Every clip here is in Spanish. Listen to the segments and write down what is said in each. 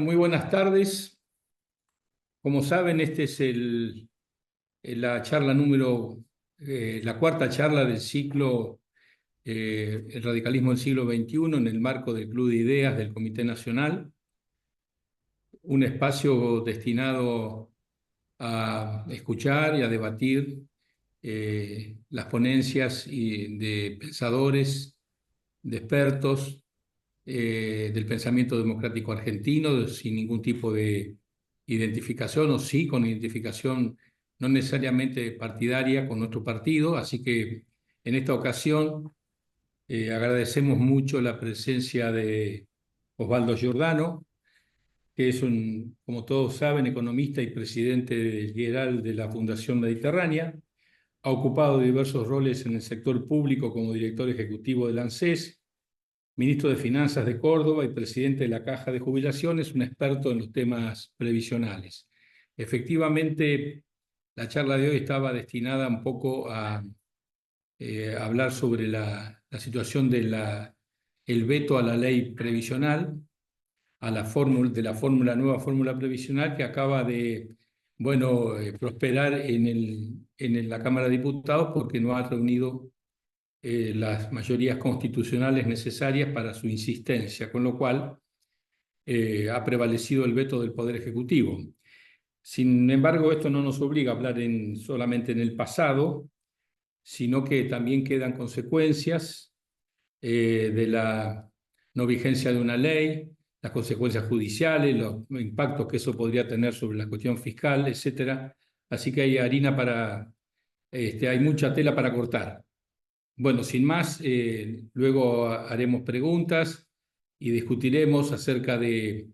Muy buenas tardes. Como saben, este es la charla la cuarta charla del ciclo El radicalismo del siglo XXI en el marco del Club de Ideas del Comité Nacional, un espacio destinado a escuchar y a debatir las ponencias de pensadores, de expertos del pensamiento democrático argentino, sin ningún tipo de identificación, o sí con identificación no necesariamente partidaria con nuestro partido. Así que en esta ocasión agradecemos mucho la presencia de Osvaldo Giordano, que es como todos saben, economista y presidente general de la Fundación Mediterránea. Ha ocupado diversos roles en el sector público como director ejecutivo del ANSES, ministro de Finanzas de Córdoba y presidente de la Caja de Jubilaciones, un experto en los temas previsionales. Efectivamente, la charla de hoy estaba destinada un poco a hablar sobre la situación el veto a la ley previsional, a la nueva fórmula previsional que acaba de, bueno, prosperar en la Cámara de Diputados porque no ha reunido las mayorías constitucionales necesarias para su insistencia, con lo cual ha prevalecido el veto del Poder Ejecutivo. Sin embargo, esto no nos obliga a hablar solamente en el pasado, sino que también quedan consecuencias de la no vigencia de una ley, las consecuencias judiciales, los impactos que eso podría tener sobre la cuestión fiscal, etcétera. Así que hay mucha tela para cortar. Bueno, sin más, luego haremos preguntas y discutiremos acerca de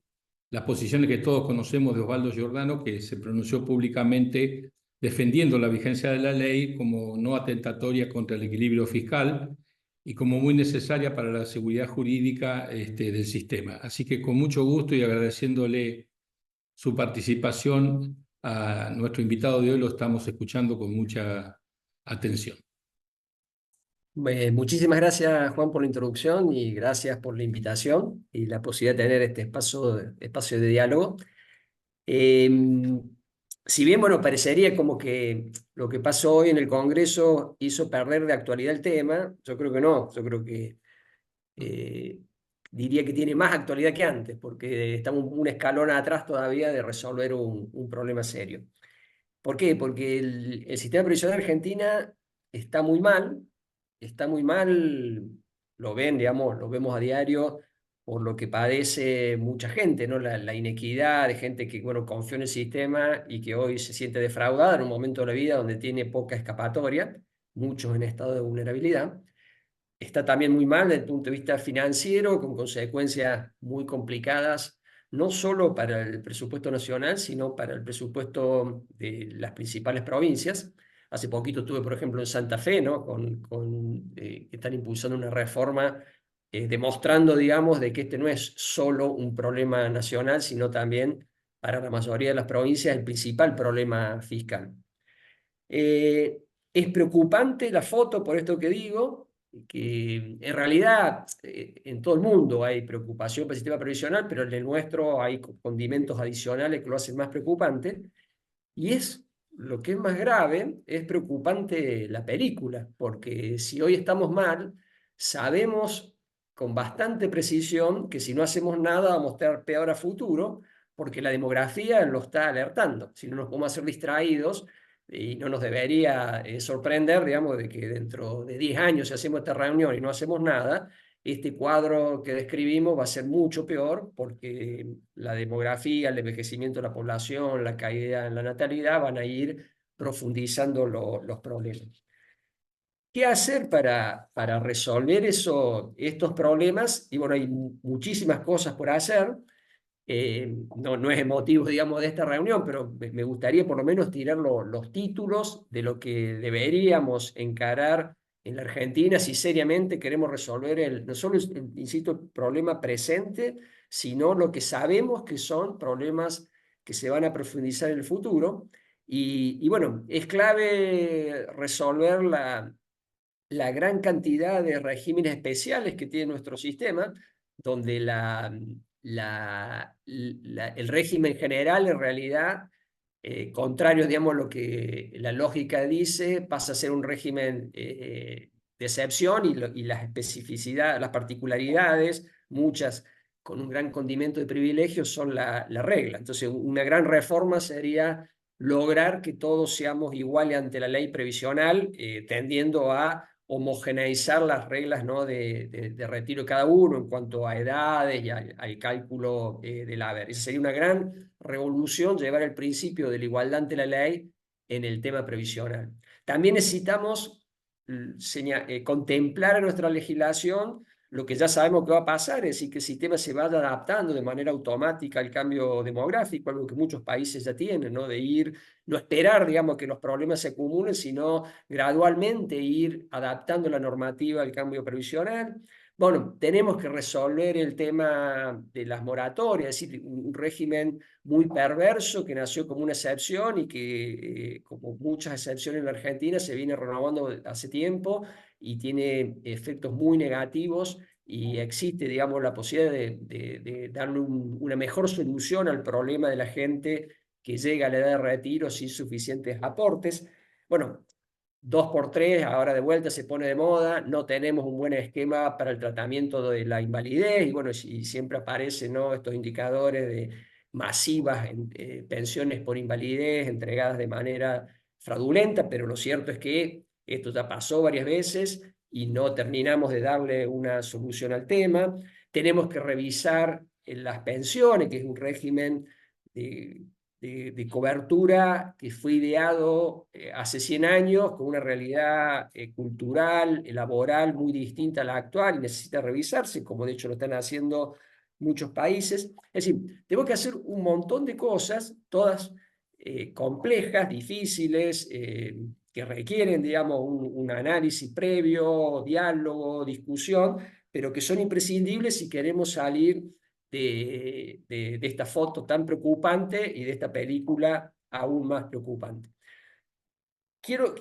las posiciones que todos conocemos de Osvaldo Giordano, que se pronunció públicamente defendiendo la vigencia de la ley como no atentatoria contra el equilibrio fiscal y como muy necesaria para la seguridad jurídica del sistema. Así que con mucho gusto y agradeciéndole su participación a nuestro invitado de hoy, lo estamos escuchando con mucha atención. Muchísimas gracias, Juan, por la introducción y gracias por la invitación y la posibilidad de tener este espacio de diálogo. Eh, si bien, bueno, parecería como que lo que pasó hoy en el Congreso hizo perder de actualidad el tema, yo creo que no, yo creo que eh, diría que tiene más actualidad que antes, porque estamos un escalón atrás todavía de resolver un problema serio. ¿Por qué? Porque el sistema previsional de Argentina está muy mal, lo ven, digamos, lo vemos a diario por lo que padece mucha gente, ¿no? La inequidad de gente que, bueno, confió en el sistema y que hoy se siente defraudada en un momento de la vida donde tiene poca escapatoria, muchos en estado de vulnerabilidad. Está también muy mal desde el punto de vista financiero, con consecuencias muy complicadas, no solo para el presupuesto nacional, sino para el presupuesto de las principales provincias. Hace poquito estuve, por ejemplo, en Santa Fe, ¿no? Que están impulsando una reforma demostrando, digamos, de que este no es solo un problema nacional, sino también para la mayoría de las provincias el principal problema fiscal. Es preocupante la foto, por esto que digo, que en realidad en todo el mundo hay preocupación por el sistema previsional, pero en el nuestro hay condimentos adicionales que lo hacen más preocupante. Y lo que es más grave, es preocupante la película, porque si hoy estamos mal, sabemos con bastante precisión que si no hacemos nada vamos a estar peor a futuro, porque la demografía lo está alertando. Si no nos podemos hacer distraídos, y no nos debería sorprender, digamos, de que dentro de 10 años, si hacemos esta reunión y no hacemos nada, este cuadro que describimos va a ser mucho peor porque la demografía, el envejecimiento de la población, la caída en la natalidad van a ir profundizando los problemas. ¿Qué hacer para resolver estos problemas? Y bueno, hay muchísimas cosas por hacer. No es el motivo, digamos, de esta reunión, pero me gustaría por lo menos tirar los títulos de lo que deberíamos encarar en la Argentina si seriamente queremos resolver no solo, insisto, el problema presente, sino lo que sabemos que son problemas que se van a profundizar en el futuro. Y bueno, es clave resolver la gran cantidad de regímenes especiales que tiene nuestro sistema, donde el régimen general en realidad, contrario, digamos, a lo que la lógica dice, pasa a ser un régimen de excepción y las especificidades, las particularidades, muchas con un gran condimento de privilegios, son la regla. Entonces, una gran reforma sería lograr que todos seamos iguales ante la ley previsional, tendiendo a homogeneizar las reglas, ¿no?, de retiro de cada uno en cuanto a edades y al cálculo del haber. Esa sería una gran revolución, llevar el principio de la igualdad ante la ley en el tema previsional. También necesitamos contemplar en nuestra legislación lo que ya sabemos que va a pasar, es decir, que el sistema se vaya adaptando de manera automática al cambio demográfico, algo que muchos países ya tienen, ¿no? De ir, no esperar, digamos, que los problemas se acumulen, sino gradualmente ir adaptando la normativa al cambio previsional. Bueno, tenemos que resolver el tema de las moratorias, es decir, un régimen muy perverso que nació como una excepción y que, como muchas excepciones en la Argentina, se viene renovando hace tiempo y tiene efectos muy negativos, y existe, digamos, la posibilidad de darle una mejor solución al problema de la gente que llega a la edad de retiro sin suficientes aportes. Bueno, 2x3 ahora de vuelta se pone de moda, no tenemos un buen esquema para el tratamiento de la invalidez, y bueno, y siempre aparecen, ¿no?, estos indicadores de masivas pensiones por invalidez entregadas de manera fraudulenta, pero lo cierto es que esto ya pasó varias veces y no terminamos de darle una solución al tema. Tenemos que revisar las pensiones, que es un régimen de cobertura que fue ideado hace 100 años con una realidad cultural, laboral muy distinta a la actual, y necesita revisarse, como de hecho lo están haciendo muchos países. Es decir, tenemos que hacer un montón de cosas, todas complejas, difíciles, que requieren, digamos, un análisis previo, diálogo, discusión, pero que son imprescindibles si queremos salir de esta foto tan preocupante y de esta película aún más preocupante.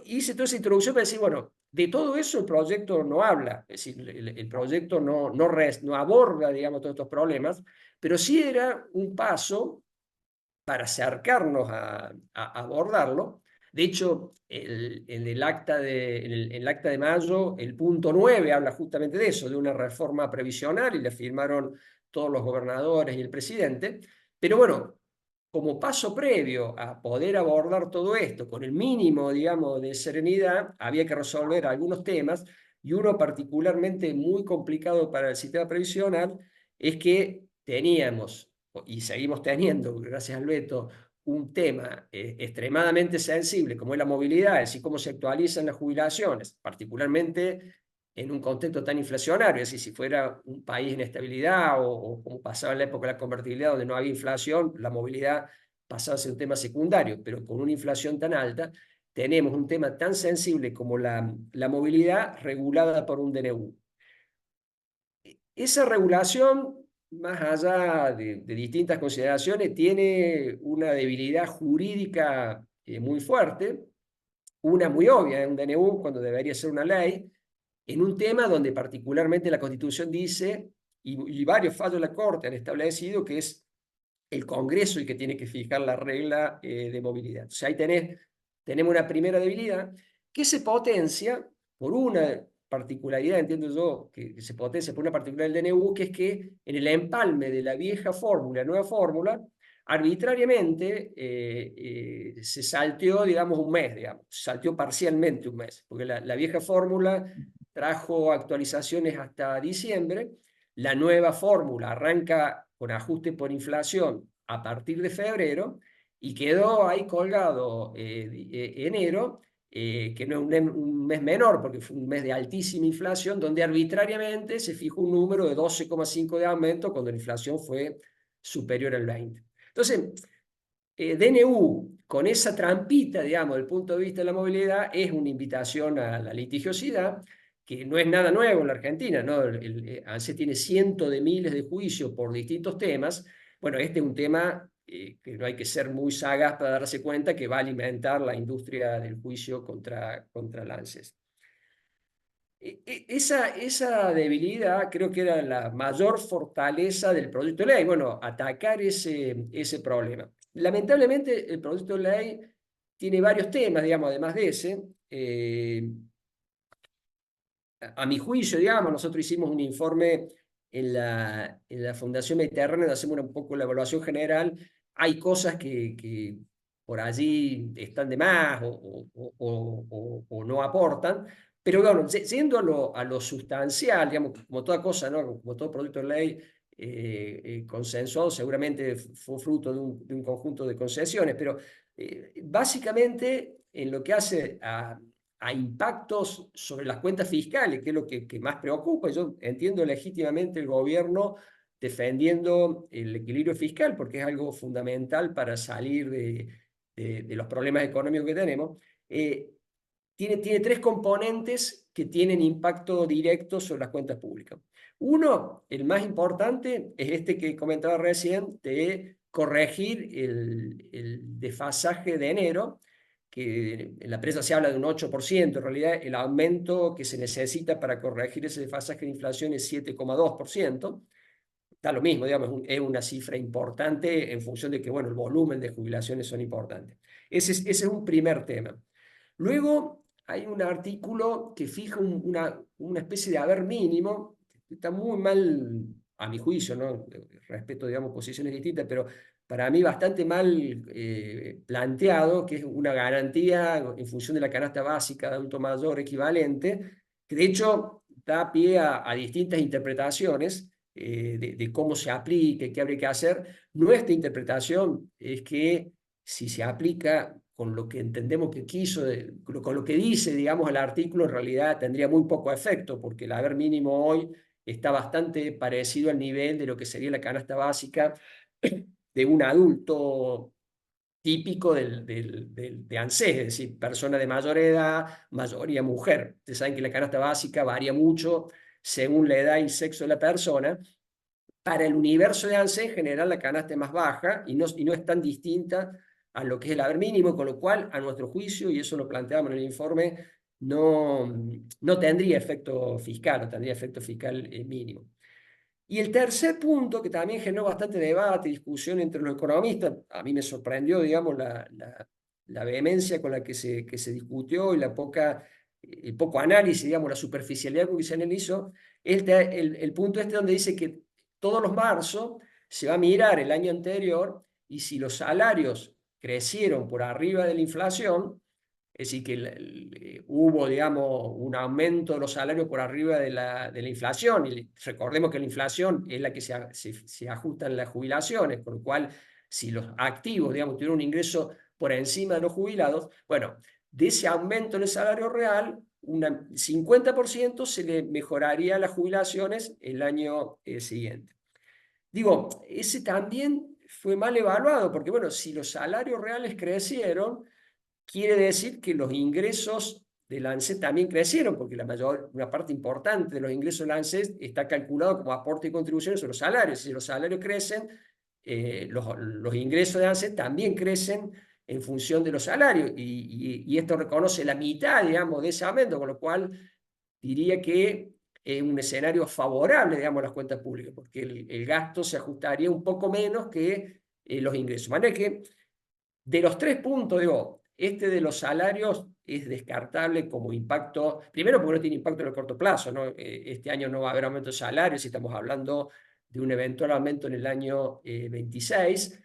Hice toda esa introducción para decir, bueno, de todo eso el proyecto no habla, es decir, el proyecto no aborda, digamos, todos estos problemas, pero sí era un paso para acercarnos a abordarlo. De hecho, en el acta de mayo, el punto 9 habla justamente de eso, de una reforma previsional, y le firmaron todos los gobernadores y el presidente. Pero bueno, como paso previo a poder abordar todo esto con el mínimo, digamos, de serenidad, había que resolver algunos temas, y uno particularmente muy complicado para el sistema previsional es que teníamos, y seguimos teniendo, gracias al veto, un tema extremadamente sensible como es la movilidad, es decir, cómo se actualizan las jubilaciones, particularmente en un contexto tan inflacionario. Es decir, si fuera un país en estabilidad, o como pasaba en la época de la convertibilidad, donde no había inflación, la movilidad pasaba a ser un tema secundario, pero con una inflación tan alta, tenemos un tema tan sensible como la movilidad regulada por un DNU. Esa regulación, más allá de distintas consideraciones, tiene una debilidad jurídica muy fuerte, una muy obvia, en un DNU cuando debería ser una ley, en un tema donde particularmente la Constitución dice, y varios fallos de la Corte han establecido, que es el Congreso el que tiene que fijar la regla de movilidad. Entonces ahí tenemos una primera debilidad que se potencia por una particularidad, entiendo yo, que se potencia por una particularidad del DNU, que es que en el empalme de la vieja fórmula, la nueva fórmula, arbitrariamente se salteó, digamos, un mes, digamos, se salteó parcialmente un mes, porque la vieja fórmula trajo actualizaciones hasta diciembre, la nueva fórmula arranca con ajuste por inflación a partir de febrero, y quedó ahí colgado enero, que no es un mes menor, porque fue un mes de altísima inflación, donde arbitrariamente se fijó un número de 12,5 de aumento cuando la inflación fue superior al 20. Entonces, DNU, con esa trampita, digamos, del punto de vista de la movilidad, es una invitación a la litigiosidad, que no es nada nuevo en la Argentina, ¿no? ANSES tiene cientos de miles de juicios por distintos temas. Bueno, este es un tema que no hay que ser muy sagaz para darse cuenta que va a alimentar la industria del juicio contra la ANSES. Esa debilidad creo que era la mayor fortaleza del proyecto de ley. Bueno, atacar ese problema. Lamentablemente, el proyecto de ley tiene varios temas, digamos, además de ese. A mi juicio, digamos, nosotros hicimos un informe en la Fundación Mediterránea, donde hacemos un poco la evaluación general. Hay cosas que por allí están de más o no aportan, pero bueno, yendo a lo sustancial, digamos, como toda cosa, ¿no? Como todo proyecto de ley consensuado, seguramente fue fruto de un conjunto de concesiones, pero básicamente en lo que hace a impactos sobre las cuentas fiscales, que es lo que más preocupa. Yo entiendo legítimamente el gobierno defendiendo el equilibrio fiscal, porque es algo fundamental para salir de los problemas económicos que tenemos. Tiene tres componentes que tienen impacto directo sobre las cuentas públicas. Uno, el más importante, es este que comentaba recién, de corregir el desfasaje de enero, que en la prensa se habla de un 8%, en realidad el aumento que se necesita para corregir ese desfasaje de inflación es 7,2%. Da lo mismo, digamos, es una cifra importante en función de que, bueno, el volumen de jubilaciones son importantes. Ese es un primer tema. Luego hay un artículo que fija una especie de haber mínimo, que está muy mal, a mi juicio, ¿no? Respeto, digamos, posiciones distintas, pero para mí bastante mal planteado, que es una garantía en función de la canasta básica de adulto mayor equivalente, que de hecho da pie a distintas interpretaciones de cómo se aplique, qué habría que hacer. Nuestra interpretación es que si se aplica con lo que entendemos que quiso, con lo que dice, digamos, el artículo, en realidad tendría muy poco efecto, porque el haber mínimo hoy está bastante parecido al nivel de lo que sería la canasta básica de un adulto típico de ANSES, es decir, persona de mayor edad, mayoría mujer. Ustedes saben que la canasta básica varía mucho según la edad y sexo de la persona. Para el universo de ANSES, en general, la canasta es más baja y no es tan distinta a lo que es el haber mínimo, con lo cual, a nuestro juicio, y eso lo planteamos en el informe, no tendría efecto fiscal, no tendría efecto fiscal mínimo. Y el tercer punto, que también generó bastante debate y discusión entre los economistas, a mí me sorprendió, digamos, la vehemencia con la que se discutió y el poco análisis, digamos, la superficialidad con que se analizó, el punto este donde dice que todos los marzo se va a mirar el año anterior y si los salarios crecieron por arriba de la inflación, es decir, que hubo, digamos, un aumento de los salarios por arriba de la inflación. Y recordemos que la inflación es la que se ajustan las jubilaciones, con lo cual, si los activos, digamos, tuvieron un ingreso por encima de los jubilados, bueno, de ese aumento en el salario real, un 50% se le mejoraría las jubilaciones el año siguiente. Digo, ese también fue mal evaluado, porque bueno, si los salarios reales crecieron, quiere decir que los ingresos del ANSES también crecieron, porque una parte importante de los ingresos del ANSES está calculado como aporte y contribuciones sobre los salarios. Si los salarios crecen, los ingresos de ANSES también crecen en función de los salarios, y esto reconoce la mitad, digamos, de ese aumento, con lo cual diría que es un escenario favorable, digamos, a las cuentas públicas, porque el gasto se ajustaría un poco menos que los ingresos. De manera que de los tres puntos, digo, este de los salarios es descartable como impacto, primero porque no tiene impacto en el corto plazo, ¿no? Este año no va a haber aumento de salarios, y estamos hablando de un eventual aumento en el año 26,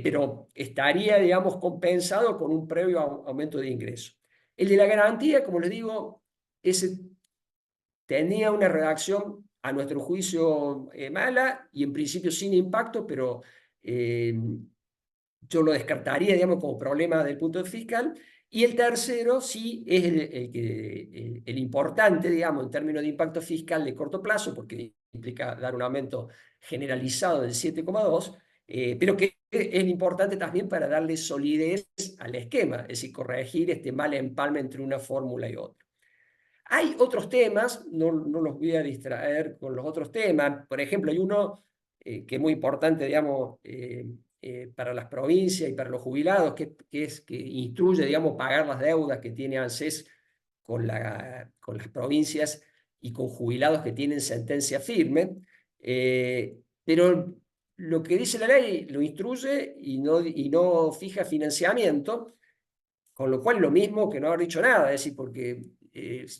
pero estaría, digamos, compensado con un previo aumento de ingresos. El de la garantía, como les digo, ese tenía una redacción, a nuestro juicio, mala y en principio sin impacto, pero yo lo descartaría, digamos, como problema del punto de fiscal. Y el tercero sí es el importante, digamos, en términos de impacto fiscal de corto plazo, porque implica dar un aumento generalizado del 7,2, pero que es importante también para darle solidez al esquema, es decir, corregir este mal empalme entre una fórmula y otra. Hay otros temas, no los voy a distraer con los otros temas. Por ejemplo, hay uno que es muy importante, digamos, para las provincias y para los jubilados, que instruye, digamos, pagar las deudas que tiene ANSES con las provincias y con jubilados que tienen sentencia firme, pero lo que dice la ley lo instruye y no fija financiamiento, con lo cual lo mismo que no haber dicho nada, es decir, porque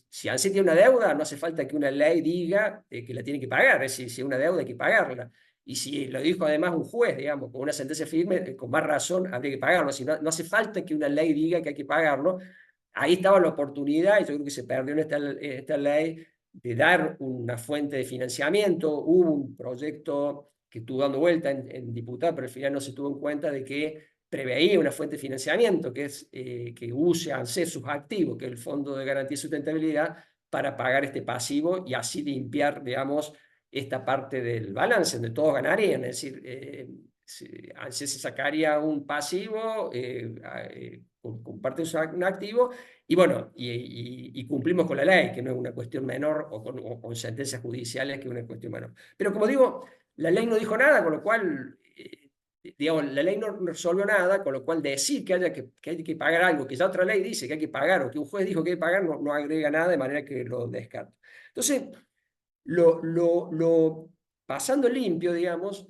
si ANSES tiene una deuda, no hace falta que una ley diga que la tiene que pagar, es decir, si hay una deuda hay que pagarla. Y si lo dijo además un juez, digamos, con una sentencia firme, con más razón habría que pagarlo. Si no, no hace falta que una ley diga que hay que pagarlo. Ahí estaba la oportunidad, y yo creo que se perdió en esta ley, de dar una fuente de financiamiento. Hubo un proyecto que estuvo dando vuelta en diputado, pero al final no se tuvo en cuenta de que preveía una fuente de financiamiento, que es que use ANSES sus activos, que es el Fondo de Garantía y Sustentabilidad, para pagar este pasivo y así limpiar, digamos, esta parte del balance, donde todos ganarían. Es decir, ANSES se sacaría un pasivo con parte de un activo, y bueno, y cumplimos con la ley, que no es una cuestión menor, o con sentencias judiciales, que es una cuestión menor. Pero como digo, la ley no dijo nada, con lo cual digamos, la ley no resolvió nada, con lo cual decir que hay que pagar algo, que ya otra ley dice que hay que pagar, o que un juez dijo que hay que pagar, no agrega nada, de manera que lo descarta. Entonces, pasando limpio, digamos,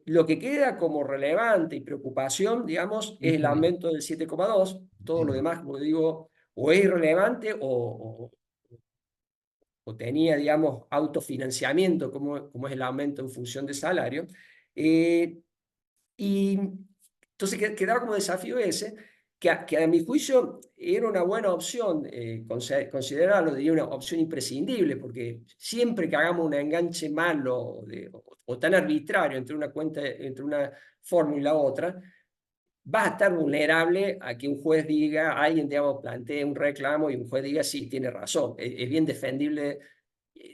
lo que queda como relevante y preocupación, digamos, es el aumento del 7,2. Todo lo demás, como digo, o es irrelevante o tenía, digamos, autofinanciamiento, como es el aumento en función de salario. Y entonces quedaba como desafío ese, que a mi juicio era una buena opción, considerarlo, diría una opción imprescindible, porque siempre que hagamos un enganche malo o tan arbitrario entre una cuenta, entre una fórmula y la otra, va a estar vulnerable a que un juez diga, alguien, digamos, plantee un reclamo y un juez diga, sí, tiene razón, es bien defendible.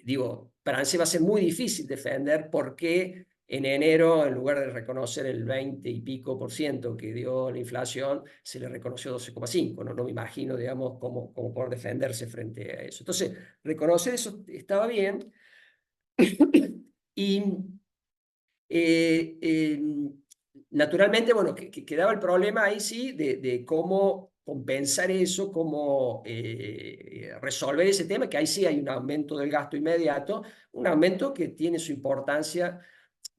Digo, para ANSES va a ser muy difícil defender por qué en enero, en lugar de reconocer el 20 y pico por ciento que dio la inflación, se le reconoció 12,5. No me imagino, digamos, cómo poder defenderse frente a eso. Entonces, reconocer eso estaba bien. Y eh, eh, naturalmente, bueno, quedaba el problema ahí sí de cómo compensar eso, cómo resolver ese tema, que ahí sí hay un aumento del gasto inmediato, un aumento que tiene su importancia.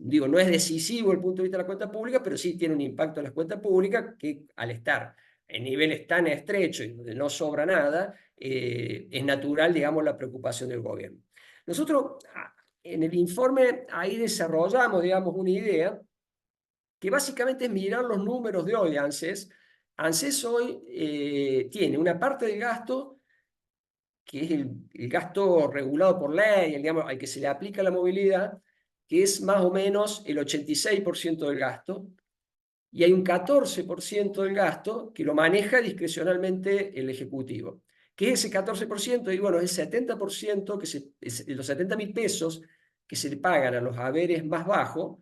Digo, no es decisivo desde el punto de vista de la cuenta pública, pero sí tiene un impacto en las cuentas públicas, que al estar en niveles tan estrechos y donde no sobra nada, es natural, digamos, la preocupación del gobierno. Nosotros en el informe ahí desarrollamos, digamos, una idea que básicamente es mirar los números de hoy de ANSES. ANSES hoy tiene una parte del gasto que es el gasto regulado por ley, digamos, al que se le aplica la movilidad, que es más o menos el 86% del gasto, y hay un 14% del gasto que lo maneja discrecionalmente el Ejecutivo. ¿Qué es ese 14%? Y bueno, es el 70%, los 70.000 pesos que se le pagan a los haberes más bajos,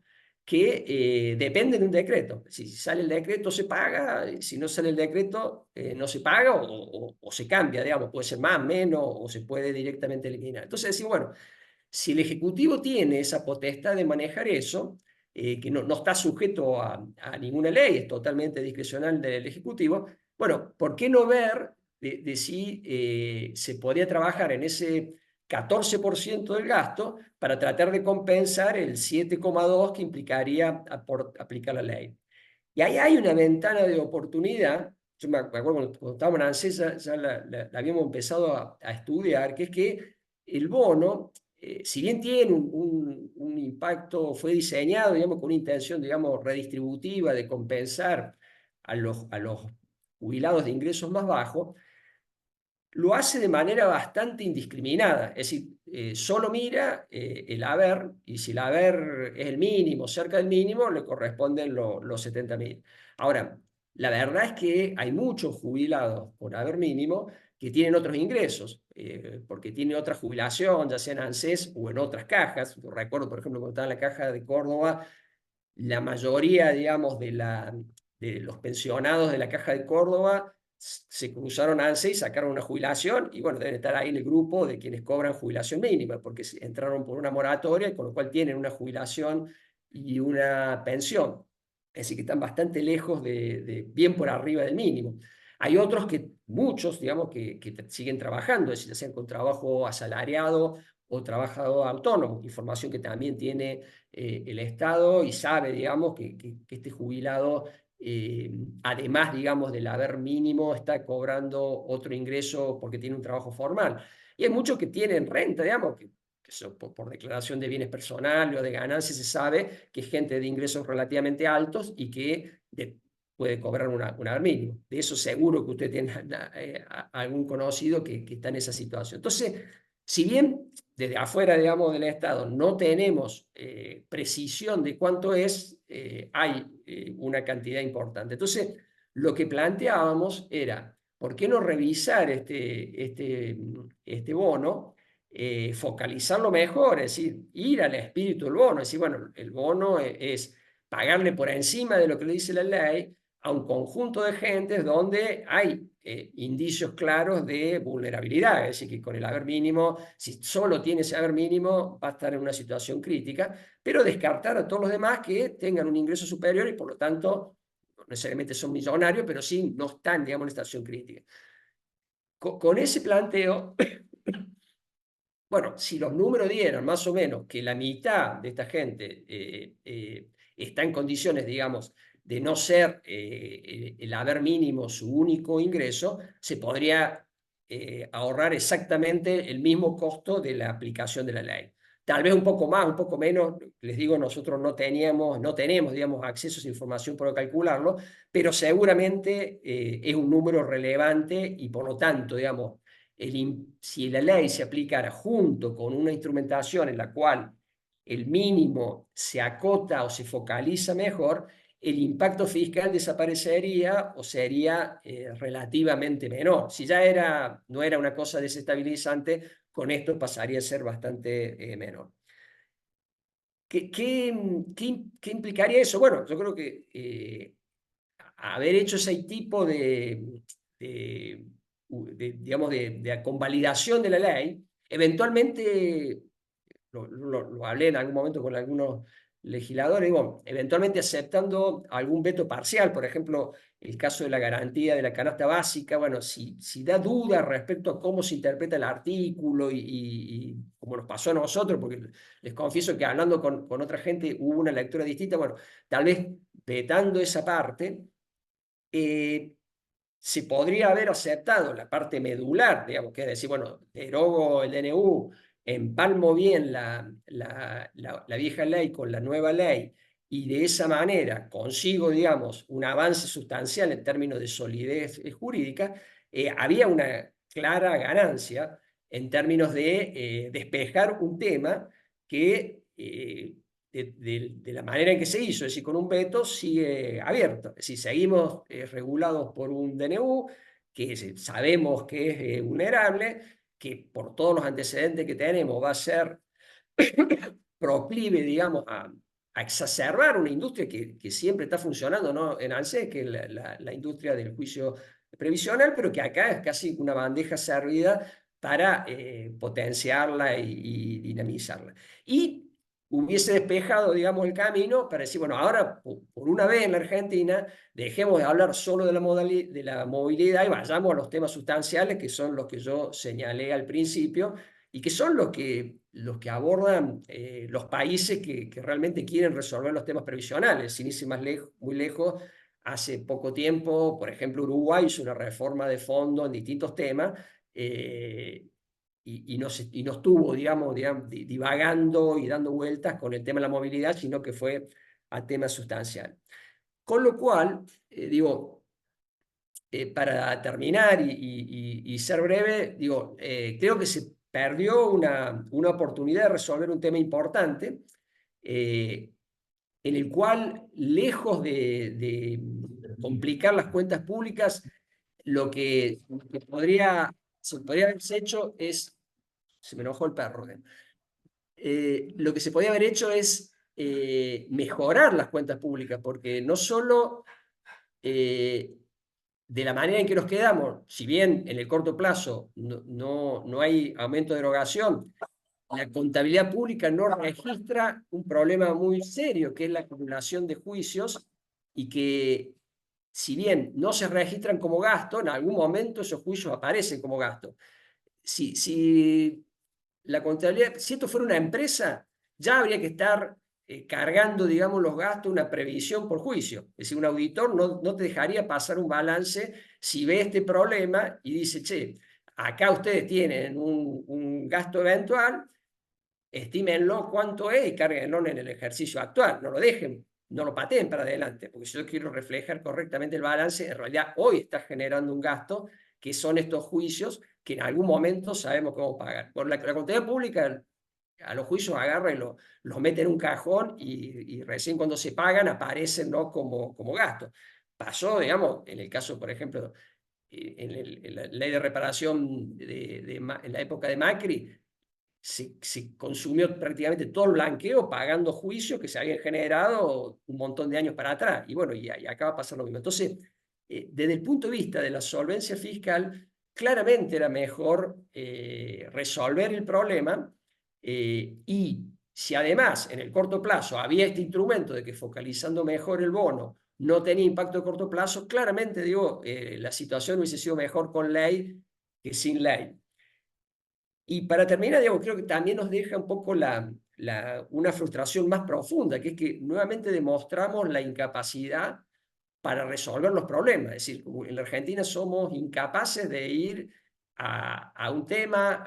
que dependen de un decreto. Si sale el decreto se paga, si no sale el decreto no se paga, o se cambia, digamos, puede ser más, menos, o se puede directamente eliminar. Entonces decimos, bueno, si el Ejecutivo tiene esa potestad de manejar eso, que no está sujeto a ninguna ley, es totalmente discrecional del Ejecutivo, bueno, ¿por qué no ver de si se podría trabajar en ese 14% del gasto para tratar de compensar el 7,2 que implicaría aplicar la ley? Y ahí hay una ventana de oportunidad. Yo me acuerdo cuando estábamos en ANSES, ya la habíamos empezado a estudiar, que es que el bono, si bien tiene un impacto, fue diseñado, digamos, con una intención, digamos, redistributiva de compensar a los jubilados de ingresos más bajos, lo hace de manera bastante indiscriminada. Es decir, solo mira el haber, y si el haber es el mínimo, cerca del mínimo, le corresponden los 70.000. Ahora, la verdad es que hay muchos jubilados por haber mínimo que tienen otros ingresos, porque tienen otra jubilación, ya sea en ANSES o en otras cajas. Yo recuerdo, por ejemplo, cuando estaba en la caja de Córdoba, la mayoría, digamos, de los pensionados de la Caja de Córdoba se cruzaron a ANSES y sacaron una jubilación, y bueno, deben estar ahí en el grupo de quienes cobran jubilación mínima, porque entraron por una moratoria, con lo cual tienen una jubilación y una pensión. Es decir, que están bastante lejos bien por arriba del mínimo. Hay otros muchos, digamos, que siguen trabajando, es decir, ya sean con trabajo asalariado o trabajador autónomo, información que también tiene el Estado y sabe, digamos, que este jubilado, además, digamos, del haber mínimo, está cobrando otro ingreso porque tiene un trabajo formal. Y hay muchos que tienen renta, digamos, que eso por declaración de bienes personales o de ganancias se sabe que es gente de ingresos relativamente altos y que puede cobrar un haber mínimo. De eso seguro que usted tiene algún conocido que está en esa situación. Entonces, si bien desde afuera, digamos, del Estado no tenemos precisión de cuánto es, hay una cantidad importante. Entonces, lo que planteábamos era, ¿por qué no revisar este bono? Focalizarlo mejor, es decir, ir al espíritu del bono, es decir, bueno, el bono es pagarle por encima de lo que le dice la ley a un conjunto de gentes donde hay indicios claros de vulnerabilidad, es decir, que con el haber mínimo, si solo tiene ese haber mínimo, va a estar en una situación crítica, pero descartar a todos los demás que tengan un ingreso superior y por lo tanto no necesariamente son millonarios, pero sí no están, digamos, en una situación crítica. Con ese planteo, bueno, si los números dieran más o menos que la mitad de esta gente está en condiciones, digamos, de no ser el haber mínimo su único ingreso, se podría ahorrar exactamente el mismo costo de la aplicación de la ley. Tal vez un poco más, un poco menos, les digo, nosotros no tenemos, digamos, acceso a esa información para calcularlo, pero seguramente es un número relevante y por lo tanto, digamos, si la ley se aplicara junto con una instrumentación en la cual el mínimo se acota o se focaliza mejor, el impacto fiscal desaparecería o sería relativamente menor. Si ya no era una cosa desestabilizante, con esto pasaría a ser bastante menor. ¿Qué implicaría eso? Bueno, yo creo que haber hecho ese tipo de, digamos, de convalidación de la ley, eventualmente, lo hablé en algún momento con algunos legisladores, digo, eventualmente aceptando algún veto parcial, por ejemplo, el caso de la garantía de la canasta básica, bueno, si da duda respecto a cómo se interpreta el artículo y como nos pasó a nosotros, porque les confieso que hablando con otra gente hubo una lectura distinta, bueno, tal vez vetando esa parte, se podría haber aceptado la parte medular, digamos, que es decir, bueno, derogo el DNU, empalmo bien la vieja ley con la nueva ley y de esa manera consigo, digamos, un avance sustancial en términos de solidez jurídica, había una clara ganancia en términos de despejar un tema que de la manera en que se hizo, es decir, con un veto sigue abierto. Es decir, seguimos regulados por un DNU que sabemos que es vulnerable, que por todos los antecedentes que tenemos va a ser proclive, digamos, a exacerbar una industria que siempre está funcionando, ¿no? En ANSES, que es la industria del juicio previsional, pero que acá es casi una bandeja servida para potenciarla y dinamizarla. Y hubiese despejado, digamos, el camino para decir, bueno, ahora por una vez en la Argentina dejemos de hablar solo de la movilidad y vayamos a los temas sustanciales que son los que yo señalé al principio y que son los que abordan los países que realmente quieren resolver los temas previsionales. Sin irse muy lejos, hace poco tiempo, por ejemplo, Uruguay hizo una reforma de fondo en distintos temas y no estuvo, digamos, divagando y dando vueltas con el tema de la movilidad, sino que fue a tema sustancial. Con lo cual, digo, para terminar y ser breve, digo, creo que se perdió una oportunidad de resolver un tema importante, en el cual, lejos de complicar las cuentas públicas, lo que se podría haberse hecho es, se me enojó el perro, lo que se podía haber hecho es mejorar las cuentas públicas, porque no solo de la manera en que nos quedamos, si bien en el corto plazo no hay aumento de erogación, la contabilidad pública no registra un problema muy serio, que es la acumulación de juicios y que si bien no se registran como gasto, en algún momento esos juicios aparecen como gasto. Si la contabilidad, si esto fuera una empresa, ya habría que estar cargando, digamos, los gastos, una previsión por juicio. Es decir, un auditor no te dejaría pasar un balance si ve este problema y dice, che, acá ustedes tienen un gasto eventual, estímenlo cuánto es y cárguenlo en el ejercicio actual. No lo dejen, no lo pateen para adelante, porque si yo quiero reflejar correctamente el balance, en realidad hoy está generando un gasto, que son estos juicios que en algún momento sabemos cómo pagar. Por la contabilidad pública, a los juicios agarra y los mete en un cajón y recién cuando se pagan aparecen, ¿no?, como gasto. Pasó, digamos, en el caso, por ejemplo, en la ley de reparación en la época de Macri, se consumió prácticamente todo el blanqueo pagando juicios que se habían generado un montón de años para atrás. Y bueno, y acá va a pasar lo mismo. Entonces, desde el punto de vista de la solvencia fiscal, claramente era mejor resolver el problema, y si además en el corto plazo había este instrumento de que focalizando mejor el bono no tenía impacto de corto plazo, claramente digo, la situación hubiese sido mejor con ley que sin ley. Y para terminar, digamos, creo que también nos deja un poco una frustración más profunda, que es que nuevamente demostramos la incapacidad para resolver los problemas. Es decir, en la Argentina somos incapaces de ir a un tema,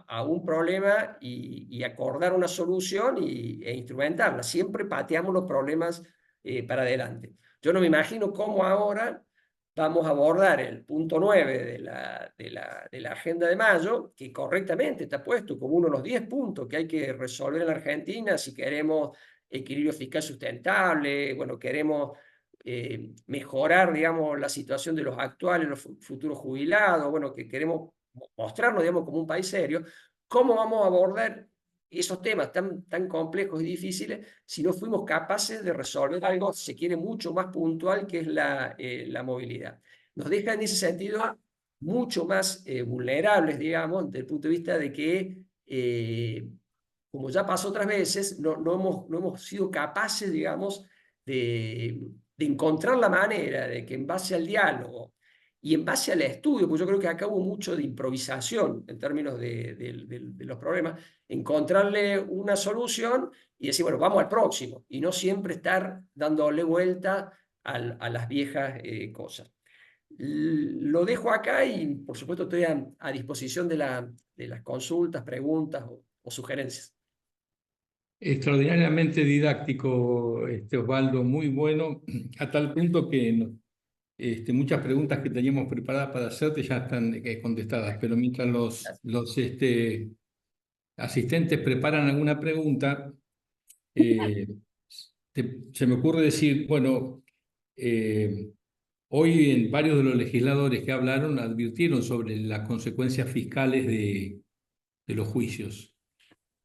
a un problema y acordar una solución e instrumentarla. Siempre pateamos los problemas para adelante. Yo no me imagino cómo ahora vamos a abordar el punto 9 de la agenda de mayo, que correctamente está puesto como uno de los 10 puntos que hay que resolver en la Argentina si queremos equilibrio fiscal sustentable, bueno, queremos mejorar, digamos, la situación de los actuales, los futuros jubilados, bueno, que queremos mostrarnos, digamos, como un país serio. ¿Cómo vamos a abordar esos temas tan complejos y difíciles si no fuimos capaces de resolver algo, si se quiere, mucho más puntual, que es la movilidad? Nos deja en ese sentido mucho más vulnerables, digamos, desde el punto de vista de que, como ya pasó otras veces, no hemos sido capaces, digamos, de encontrar la manera de que en base al diálogo y en base al estudio, pues yo creo que acá hubo mucho de improvisación en términos de los problemas, encontrarle una solución y decir, bueno, vamos al próximo, y no siempre estar dándole vuelta a las viejas cosas. Lo dejo acá y por supuesto estoy a disposición de las consultas, preguntas o sugerencias. Extraordinariamente didáctico, Osvaldo, muy bueno, a tal punto que muchas preguntas que teníamos preparadas para hacerte ya están contestadas, pero mientras los asistentes preparan alguna pregunta, eh, se me ocurre decir, bueno, hoy en varios de los legisladores que hablaron advirtieron sobre las consecuencias fiscales de los juicios,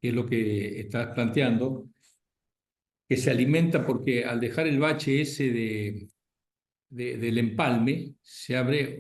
que es lo que estás planteando, que se alimenta porque al dejar el bache ese del empalme, se abre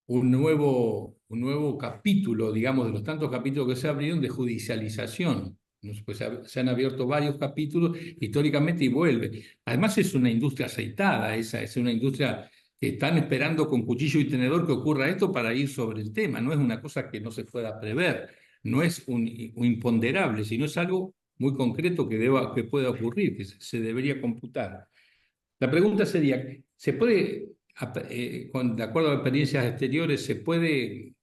un nuevo capítulo, digamos, de los tantos capítulos que se abrieron de judicialización. Pues se han abierto varios capítulos históricamente y vuelve. Además es una industria aceitada, esa es una industria que están esperando con cuchillo y tenedor que ocurra esto para ir sobre el tema. No es una cosa que no se pueda prever, no es un imponderable, sino es algo muy concreto que pueda ocurrir, que se debería computar. La pregunta sería, ¿se puede, de acuerdo a experiencias exteriores, se puede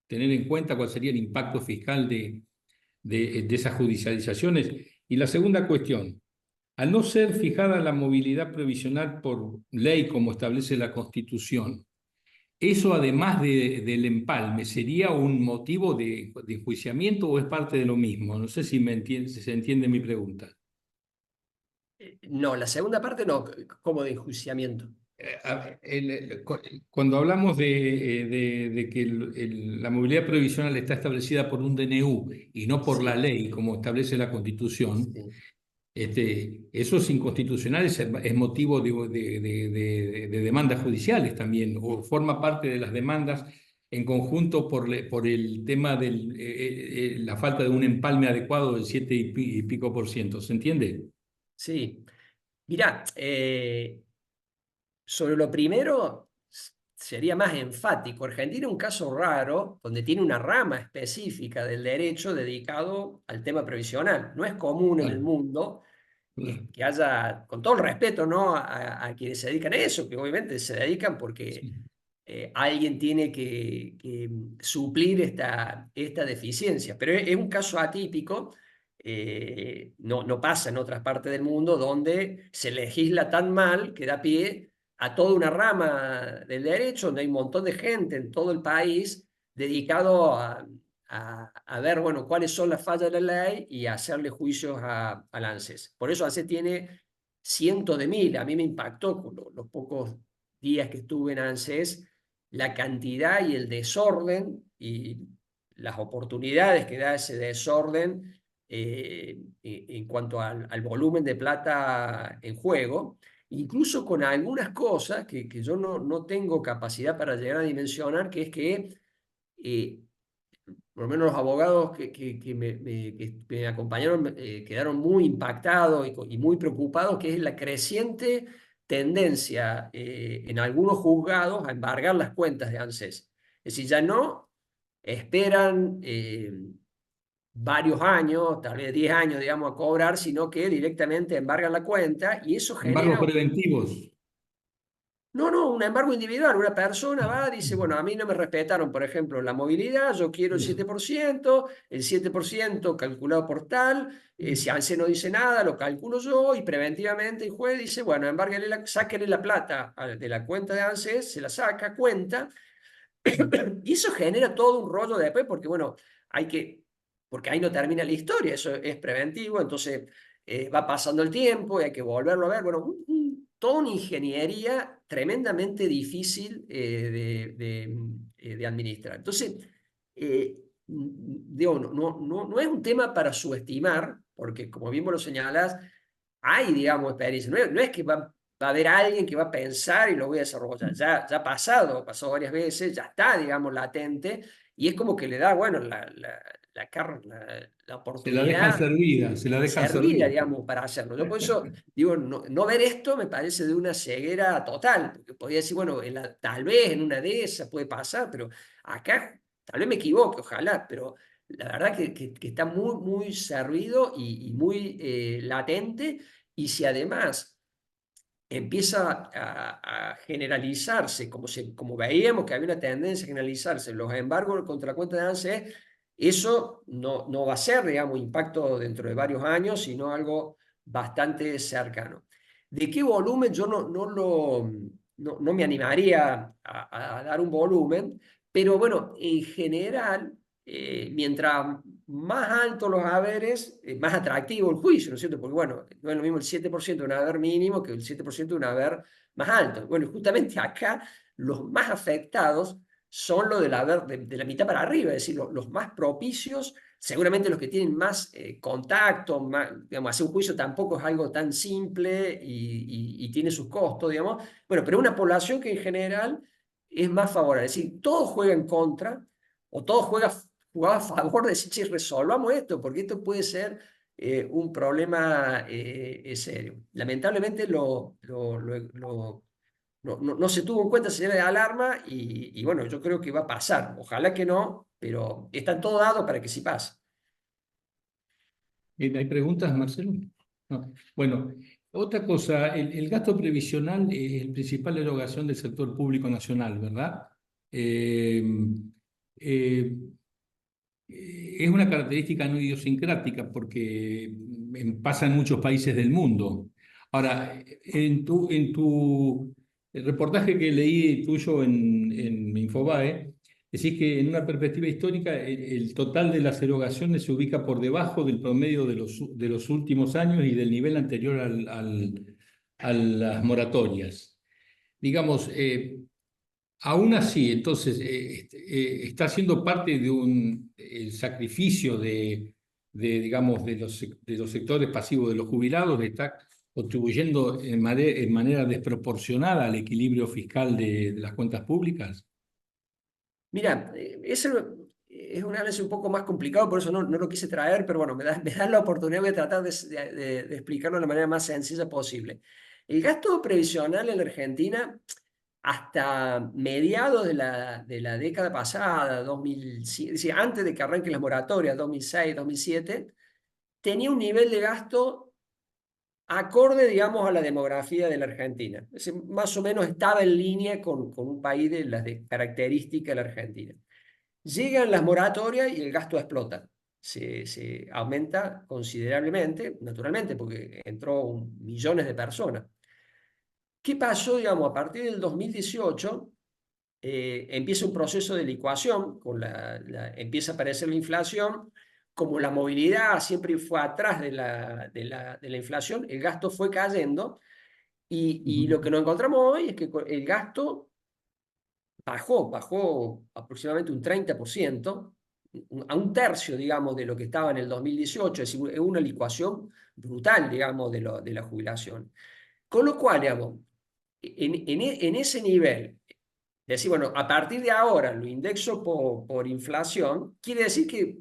tener en cuenta cuál sería el impacto fiscal de esas judicializaciones? Y la segunda cuestión, al no ser fijada la movilidad previsional por ley como establece la Constitución, ¿eso además del empalme sería un motivo de enjuiciamiento o es parte de lo mismo? No sé si se entiende mi pregunta. No, la segunda parte no, como de enjuiciamiento. Cuando hablamos de que la movilidad previsional está establecida por un DNU y no por la Sí, ley, como establece la Constitución, sí. eso es inconstitucional, es motivo de demandas judiciales también, o forma parte de las demandas en conjunto por el tema de la falta de un empalme adecuado del 7 y pico por ciento. ¿Se entiende? Sí. Mirá, sobre lo primero, sería más enfático. Argentina es un caso raro donde tiene una rama específica del derecho dedicado al tema previsional. No es común en el Claro, mundo claro, que haya, con todo el respeto, ¿no? A quienes se dedican a eso, que obviamente se dedican porque sí. alguien tiene que suplir esta deficiencia. Pero es un caso atípico, no pasa en otras partes del mundo donde se legisla tan mal que da pie a toda una rama del derecho, donde hay un montón de gente en todo el país dedicado a ver, bueno, cuáles son las fallas de la ley y a hacerle juicios al ANSES. Por eso ANSES tiene cientos de miles. A mí me impactó con los pocos días que estuve en ANSES la cantidad y el desorden y las oportunidades que da ese desorden en cuanto al volumen de plata en juego, incluso con algunas cosas que yo no tengo capacidad para llegar a dimensionar, que es que eh, por lo menos los abogados que me acompañaron quedaron muy impactados y muy preocupados, que es la creciente tendencia en algunos juzgados a embargar las cuentas de ANSES. Es decir, ya no esperan varios años, tal vez 10 años, digamos, a cobrar, sino que directamente embargan la cuenta y eso Embargos genera preventivos. no, un embargo individual. Una persona va, dice, bueno, a mí no me respetaron, por ejemplo, la movilidad, yo quiero Eso. el 7% calculado por tal, si ANSE no dice nada, lo calculo yo y preventivamente el juez dice, bueno, sáquele la plata de la cuenta de ANSE, se la saca, cuenta, y eso genera todo un rollo después, porque bueno, hay que, porque ahí no termina la historia, eso es preventivo, entonces va pasando el tiempo y hay que volverlo a ver, bueno, toda una ingeniería tremendamente difícil de administrar. Entonces, digo, no es un tema para subestimar, porque como bien vos lo señalás, hay, digamos, experiencia. No es que va a haber alguien que va a pensar y lo voy a desarrollar. Ya ha pasado varias veces, ya está, digamos, latente, y es como que le da, bueno, la Se la dejan oportunidad servida, se la dejan servida, servida. digamos, para hacerlo. Yo por eso digo, no ver esto me parece de una ceguera total, porque podría decir, bueno, tal vez en una de esas puede pasar, pero acá tal vez me equivoque, ojalá, pero la verdad que está muy servido y muy latente, y si además empieza a generalizarse, como veíamos que había una tendencia a generalizarse, los embargos contra la cuenta de ANSES, eso no va a ser, digamos, impacto dentro de varios años, sino algo bastante cercano. ¿De qué volumen? Yo no me animaría a dar un volumen, pero bueno, en general, mientras más altos los haberes, más atractivo el juicio, ¿no es cierto? Porque bueno, no es lo mismo el 7% de un haber mínimo que el 7% de un haber más alto. Bueno, justamente acá los más afectados son los del haber de la mitad para arriba, es decir, los más propicios, seguramente los que tienen más contacto, más, digamos, hacer un juicio tampoco es algo tan simple y tiene sus costos, digamos. Bueno, pero una población que en general es más favorable, es decir, todo juega en contra o todo jugaba a favor de decir, che, resolvamos esto, porque esto puede ser un problema serio. Lamentablemente no se tuvo en cuenta señales de alarma y bueno, yo creo que va a pasar. Ojalá que no, pero está todo dado para que sí pase. ¿Hay preguntas, Marcelo? No. Bueno, otra cosa, el gasto previsional es el principal erogación del sector público nacional, ¿verdad? Eh, eh, es una característica no idiosincrática porque pasa en muchos países del mundo. Ahora, en tu reportaje que leí tuyo en Infobae, decís que en una perspectiva histórica el total de las erogaciones se ubica por debajo del promedio de los últimos años y del nivel anterior a las moratorias. Digamos, aún así, entonces, está siendo parte de un el sacrificio digamos, de los sectores pasivos de los jubilados, está contribuyendo en manera desproporcionada al equilibrio fiscal de las cuentas públicas. Mira, eso es un análisis un poco más complicado, por eso no lo quise traer, pero bueno, me da la oportunidad, voy a tratar de explicarlo de la manera más sencilla posible. El gasto previsional en la Argentina, hasta mediados de la década pasada, 2005, es decir, antes de que arranquen las moratorias, 2006, 2007, tenía un nivel de gasto acorde, digamos, a la demografía de la Argentina. Es decir, más o menos estaba en línea con un país de las características de la Argentina. Llegan las moratorias y el gasto explota. Se aumenta considerablemente, naturalmente, porque entró millones de personas. ¿Qué pasó, digamos, a partir del 2018? Empieza un proceso de licuación, empieza a aparecer la inflación, como la movilidad siempre fue atrás de la inflación, el gasto fue cayendo y lo que nos encontramos hoy es que el gasto bajó aproximadamente un 30%, a un tercio, digamos, de lo que estaba en el 2018, es decir, es una licuación brutal, digamos, de la jubilación. Con lo cual, digamos, en ese nivel, decir, bueno, a partir de ahora lo indexo por inflación, quiere decir que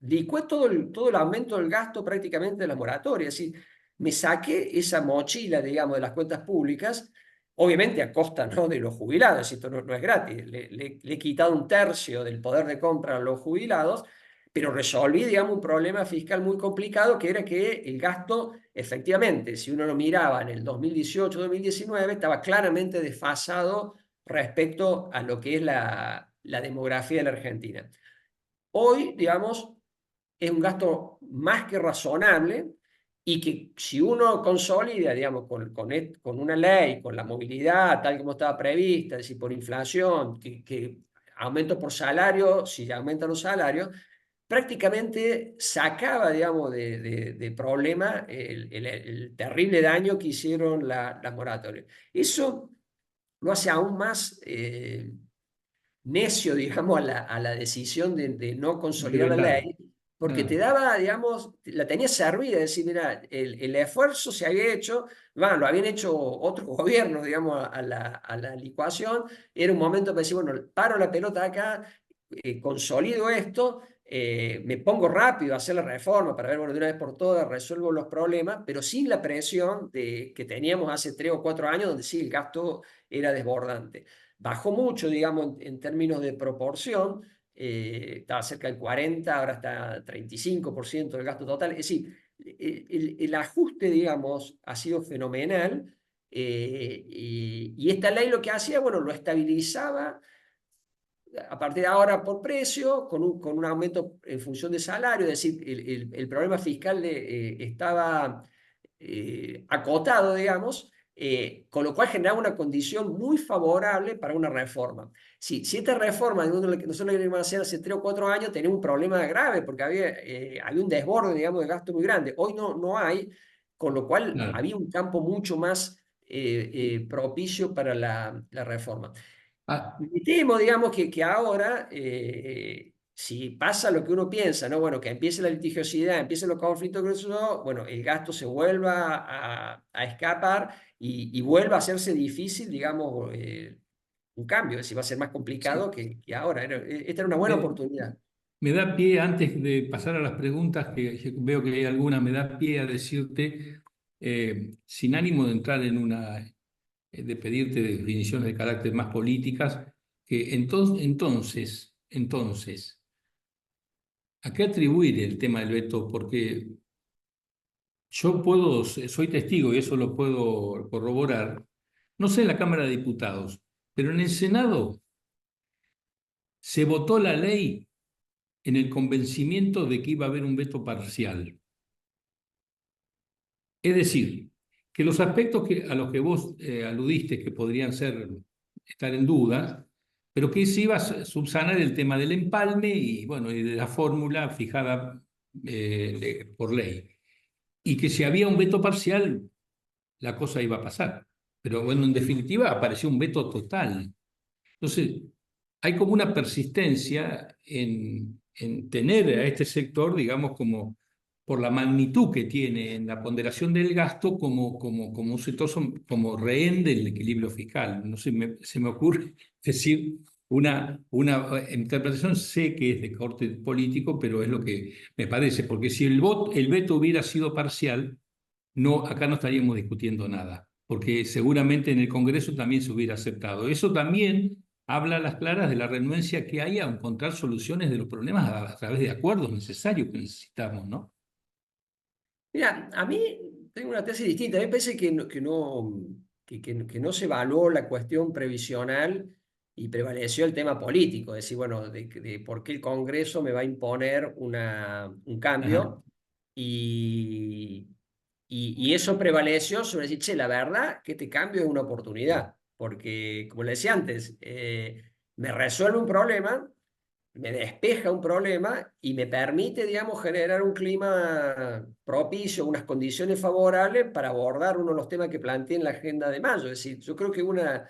licué todo el aumento del gasto prácticamente de la moratoria. Es decir, me saqué esa mochila, digamos, de las cuentas públicas, obviamente a costa, ¿no?, de los jubilados. Esto no es gratis. Le he quitado un tercio del poder de compra a los jubilados, pero resolví, digamos, un problema fiscal muy complicado, que era que el gasto, efectivamente, si uno lo miraba en el 2018-2019, estaba claramente desfasado respecto a lo que es la demografía de la Argentina. Hoy, digamos, es un gasto más que razonable y que si uno consolida, digamos, con una ley, con la movilidad tal como estaba prevista, es decir, por inflación, que aumento por salario, si aumentan los salarios, prácticamente sacaba, digamos, de problema el terrible daño que hicieron las moratorias. Eso lo hace aún más necio, digamos, a la decisión de no De consolidar la vetar. ley, porque te Ah, daba, digamos, la tenía servida, es decir, mira, el esfuerzo se había hecho, bueno, lo habían hecho otros gobiernos, digamos, a la licuación, era un momento para decir, bueno, paro la pelota acá, consolido esto, me pongo rápido a hacer la reforma para ver, bueno, de una vez por todas resuelvo los problemas, pero sin la presión que teníamos hace 3 o 4 años, donde sí el gasto era desbordante. Bajó mucho, digamos, en términos de proporción, estaba cerca del 40, ahora está 35% del gasto total. Es decir, el ajuste, digamos, ha sido fenomenal, y esta ley lo que hacía, bueno, lo estabilizaba a partir de ahora por precio, con un aumento en función de salario, es decir, el problema fiscal estaba acotado, digamos, con lo cual generaba una condición muy favorable para una reforma. Si esta reforma nosotros la queríamos hacer hace 3 o 4 años, tenía un problema grave porque había un desborde, digamos, de gasto muy grande. Hoy no hay, con lo cual claro. había un campo mucho más propicio para la reforma. Ah, Me temo, digamos, que ahora, si pasa lo que uno piensa, ¿no? Bueno, que empiece la litigiosidad, empiecen los conflictos cruzados, bueno, el gasto se vuelva a escapar y vuelva a hacerse difícil, digamos, un cambio, es decir, va a ser más complicado sí. que ahora. Esta era una buena Me, oportunidad. me da pie, antes de pasar a las preguntas, que veo que hay alguna, me da pie a decirte, sin ánimo de entrar en una, de pedirte definiciones de carácter más políticas, que entonces, ¿a qué atribuir el tema del veto? Porque yo soy testigo y eso lo puedo corroborar, no sé en la Cámara de Diputados, pero en el Senado se votó la ley en el convencimiento de que iba a haber un veto parcial. Es decir, que los aspectos a los que vos aludiste que podrían estar en duda, pero que se iba a subsanar el tema del empalme y, bueno, y de la fórmula fijada por ley. Y que si había un veto parcial, la cosa iba a pasar. Pero bueno, en definitiva apareció un veto total. Entonces, hay como una persistencia en tener a este sector, digamos, como por la magnitud que tiene en la ponderación del gasto, como un sector, como rehén del equilibrio fiscal. No sé, se me ocurre decir una interpretación, sé que es de corte político, pero es lo que me parece, porque si el veto hubiera sido parcial, no, acá no estaríamos discutiendo nada. porque seguramente en el Congreso también se hubiera aceptado. Eso también habla a las claras de la renuencia que hay a encontrar soluciones de los problemas a través de acuerdos necesarios que necesitamos, ¿no? Mira, a mí tengo una tesis distinta. A mí me parece que no se evaluó la cuestión previsional y prevaleció el tema político. Es decir, bueno, de por qué el Congreso me va a imponer un Ajá. cambio. Y, y eso prevaleció sobre decir, che, la verdad que este cambio es una oportunidad. Porque, como le decía antes, me resuelve un problema, me despeja un problema y me permite, digamos, generar un clima propicio, unas condiciones favorables para abordar uno de los temas que planteé en la agenda de mayo. Es decir, yo creo que una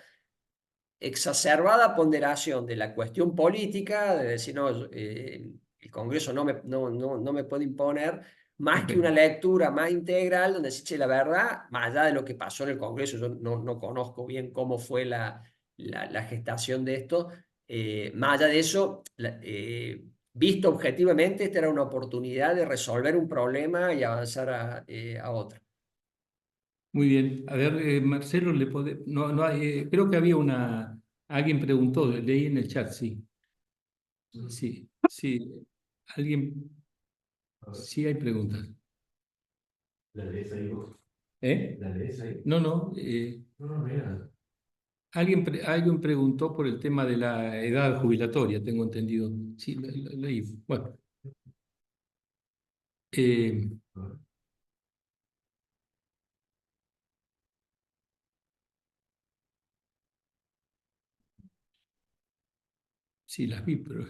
exacerbada ponderación de la cuestión política, de decir, no, el Congreso no me puede imponer, más Ok. que una lectura más integral, donde se che, la verdad, más allá de lo que pasó en el Congreso, yo no conozco bien cómo fue la gestación de esto, más allá de eso, visto objetivamente, esta era una oportunidad de resolver un problema y avanzar a otro. Muy bien. A ver, Marcelo, no, no creo que había alguien preguntó, leí en el chat, sí. Sí, sí. Alguien, sí hay preguntas. ¿La lees ahí vos? ¿Eh? ¿La lees ahí? No, no. No, no, mira. Alguien preguntó por el tema de la edad jubilatoria, tengo entendido. Sí, leí. Bueno, eh, sí, las vi, pero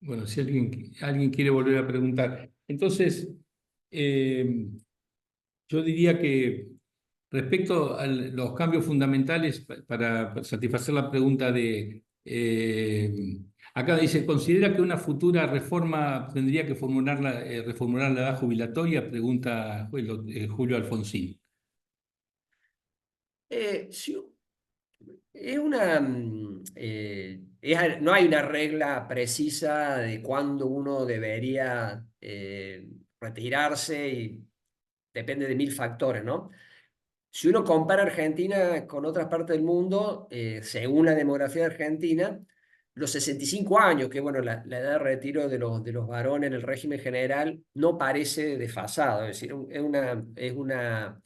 bueno, si alguien quiere volver a preguntar. Entonces, eh, yo diría que respecto a los cambios fundamentales, para satisfacer la pregunta acá dice, ¿considera que una futura reforma tendría que reformular la edad jubilatoria? Pregunta Julio Alfonsín. Sí, no hay una regla precisa de cuándo uno debería retirarse y depende de mil factores, ¿no? Si uno compara Argentina con otras partes del mundo, según la demografía argentina, los 65 años, que bueno, la edad de retiro de los varones en el régimen general, no parece desfasado, es decir, es una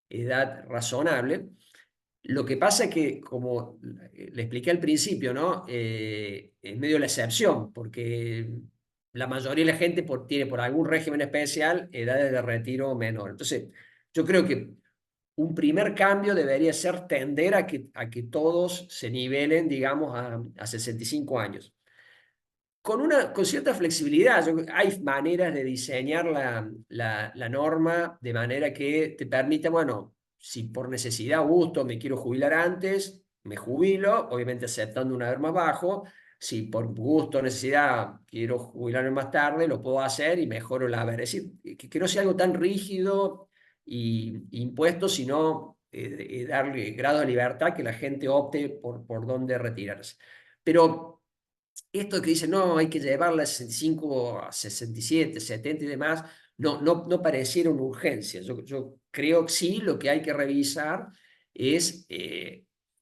edad razonable. Lo que pasa es que, como le expliqué al principio, ¿no? Es medio la excepción, porque la mayoría de la gente tiene por algún régimen especial edades de retiro menor. Entonces, yo creo que un primer cambio debería ser tender a que todos se nivelen, digamos, a 65 años con cierta flexibilidad. Hay maneras de diseñar la norma de manera que te permita, bueno, si por necesidad o gusto me quiero jubilar antes, me jubilo, obviamente aceptando un haber más bajo. Si por gusto o necesidad quiero jubilarme más tarde, lo puedo hacer y mejoro el haber. Es decir, que no sea algo tan rígido y impuesto, sino darle grado de libertad que la gente opte por dónde retirarse. Pero esto que dicen, no, hay que llevarla de 65 a 67, 70 y demás, no pareciera una urgencia. Yo creo que sí, lo que hay que revisar es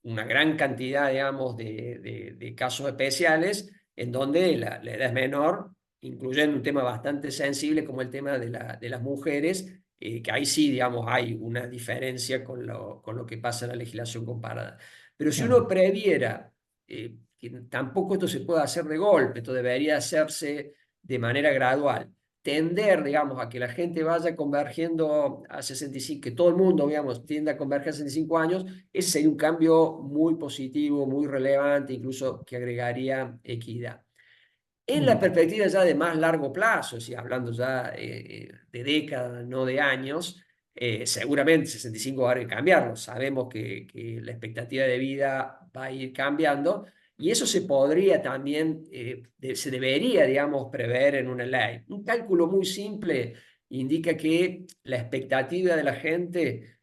una gran cantidad, digamos, de casos especiales en donde la edad es menor, incluyendo un tema bastante sensible como el tema de las mujeres, que ahí sí, digamos, hay una diferencia con lo que pasa en la legislación comparada. Pero si uno Claro. previera que tampoco esto se puede hacer de golpe, esto debería hacerse de manera gradual. Tender, digamos, a que la gente vaya convergiendo a 65, que todo el mundo, digamos, tienda a converger a 65 años, ese sería un cambio muy positivo, muy relevante, incluso que agregaría equidad. En la Mm. perspectiva ya de más largo plazo, si hablando ya de décadas, no de años, seguramente 65 va a haber que cambiarlo. Sabemos que la expectativa de vida va a ir cambiando y eso se podría también, se debería, digamos, prever en una ley. Un cálculo muy simple indica que la expectativa de la gente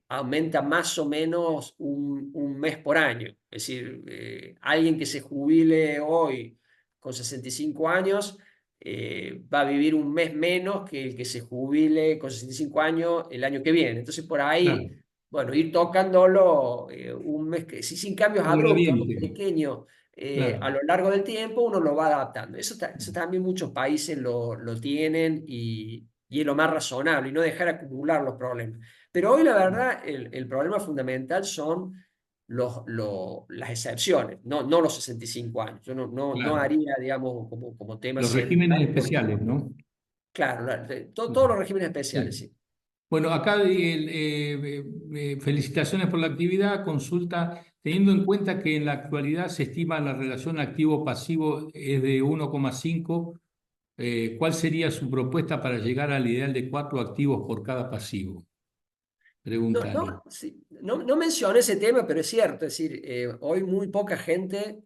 aumenta más o menos un mes por año. Es decir, alguien que se jubile hoy con 65 años, va a vivir un mes menos que el que se jubile con 65 años el año que viene. Entonces, por ahí Claro. bueno, ir tocándolo un mes, sin cambios abruptos, ¿no? Gradiente, Pequeños, a claro. lo largo del tiempo uno lo va adaptando. Eso también muchos países lo tienen y es lo más razonable y no dejar acumular los problemas. Pero hoy la verdad el problema fundamental son las excepciones, no los 65 años. Yo no Claro. haría, digamos, como tema Los central, regímenes porque, especiales, ¿no? claro, todos los regímenes especiales, Sí. sí. Bueno, acá felicitaciones por la actividad, consulta, teniendo en cuenta que en la actualidad se estima la relación activo-pasivo es de 1,5, ¿cuál sería su propuesta para llegar al ideal de 4 activos por cada pasivo? No, Pregunta alguien. no, sí, no mencioné ese tema, pero es cierto, es decir, hoy muy poca gente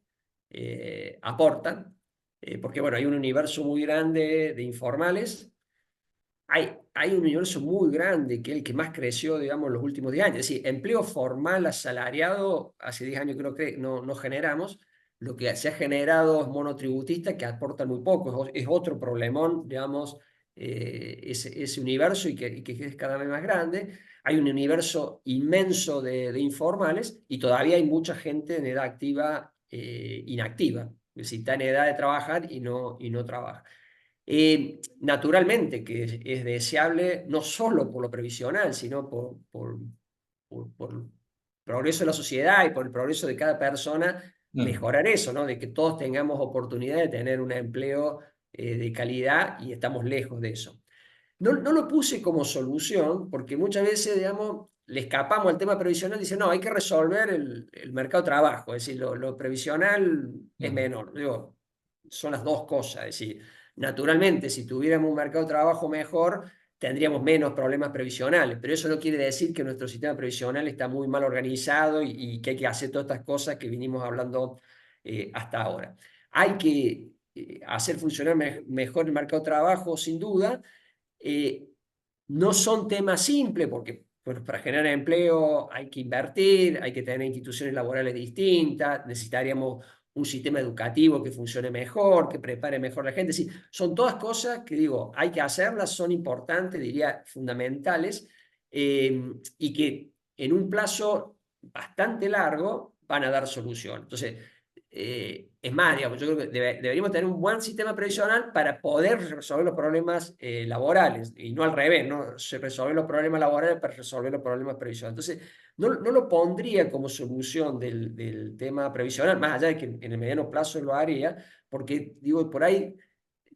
aporta, porque bueno, hay un universo muy grande de informales, hay un universo muy grande que es el que más creció, digamos, en los últimos 10 años. Es decir, empleo formal asalariado, hace 10 años creo que no generamos. Lo que se ha generado es monotributista que aportan muy poco. Es otro problemón, digamos, ese universo y que es cada vez más grande. Hay un universo inmenso de informales y todavía hay mucha gente en edad activa inactiva. Es decir, está en edad de trabajar y no trabaja. Naturalmente que es deseable no solo por lo previsional, sino por el progreso de la sociedad y por el progreso de cada persona, Claro, mejorar eso, ¿no? De que todos tengamos oportunidad de tener un empleo de calidad y estamos lejos de eso. No lo puse como solución porque muchas veces, digamos, le escapamos al tema previsional y dicen, no, hay que resolver el mercado de trabajo, es decir, lo previsional es claro. menor. Digo, son las dos cosas, es decir, naturalmente, si tuviéramos un mercado de trabajo mejor, tendríamos menos problemas previsionales, pero eso no quiere decir que nuestro sistema previsional está muy mal organizado y que hay que hacer todas estas cosas que vinimos hablando hasta ahora. Hay que hacer funcionar mejor el mercado de trabajo, sin duda. eh, no son temas simples porque bueno, para generar empleo hay que invertir, hay que tener instituciones laborales distintas, necesitaríamos un sistema educativo que funcione mejor, que prepare mejor a la gente. Sí, son todas cosas que digo, hay que hacerlas, son importantes, diría fundamentales, y que en un plazo bastante largo van a dar solución. Entonces, es más, digamos, yo creo que deberíamos tener un buen sistema previsional para poder resolver los problemas laborales y no al revés, ¿no? Se resolver los problemas laborales para resolver los problemas previsionales. Entonces, no lo pondría como solución del tema previsional, más allá de que en el mediano plazo lo haría, porque digo, por ahí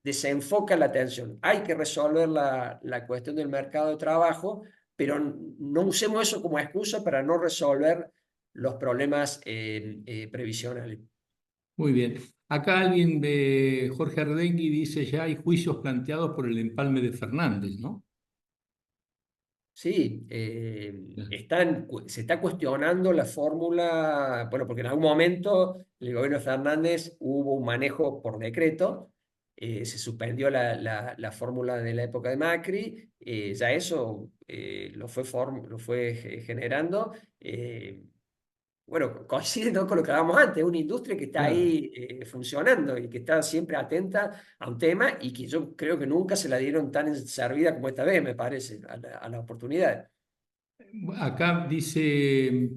desenfoca la atención. Hay que resolver la cuestión del mercado de trabajo, pero no usemos eso como excusa para no resolver los problemas previsionales. Muy bien. Acá alguien de Jorge Ardengui dice ya hay juicios planteados por el empalme de Fernández, ¿no? Sí, se está cuestionando la fórmula, bueno, porque en algún momento el gobierno de Fernández hubo un manejo por decreto, se suspendió la fórmula de la época de Macri, ya eso lo fue generando. Bueno, coincide, ¿no?, con lo que hablábamos antes, una industria que está Claro. ahí funcionando y que está siempre atenta a un tema y que yo creo que nunca se la dieron tan servida como esta vez, me parece, a la oportunidad. Acá dice